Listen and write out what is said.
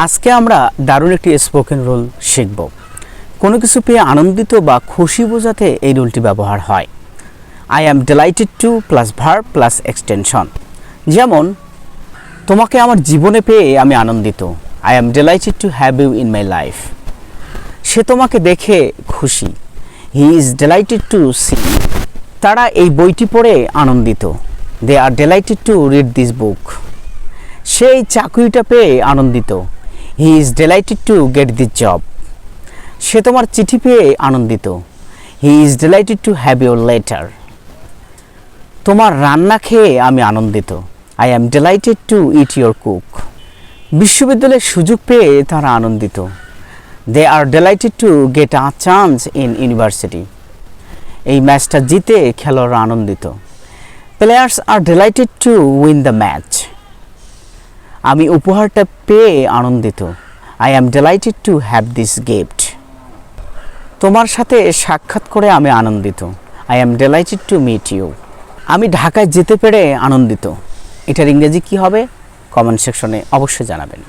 আজকে আমরা দারুণ একটি স্পোকেন রুল শিখব। কোনো কিছু পেয়ে আনন্দিত বা খুশি বোঝাতে এই রুলটি ব্যবহার হয়। I am delighted to plus verb plus extension. যেমন, তোমাকে আমার জীবনে পেয়ে আমি আনন্দিত। I am delighted to have you in my life. সে তোমাকে দেখে খুশি। He is delighted to see. তারা এই বইটি পড়ে আনন্দিত। They are delighted to read this book. সেই চাকরিটা পেয়ে আনন্দিত। He is delighted to get this job. সে তোমার চিঠি পেয়ে আনন্দিত। He is delighted to have your letter. তোমার রান্না খেয়ে আমি আনন্দিত। I am delighted to eat your cook. বিশ্ববিদ্যালয়ের সুযোগ পেয়ে তারা আনন্দিত। They are delighted to get a chance in university. এই ম্যাচটা জিতে খেলোয়াড়রা আনন্দিত। Players are delighted to win the match. আমি উপহারটা পেয়ে আনন্দিত। I am delighted to have this gift. তোমার সাথে সাক্ষাৎ করে আমি আনন্দিত। I am delighted to meet you. আমি ঢাকায় যেতে পেরে আনন্দিত। এটার ইংরেজি কী হবে? কমেন্ট সেকশনে অবশ্যই জানাবেন।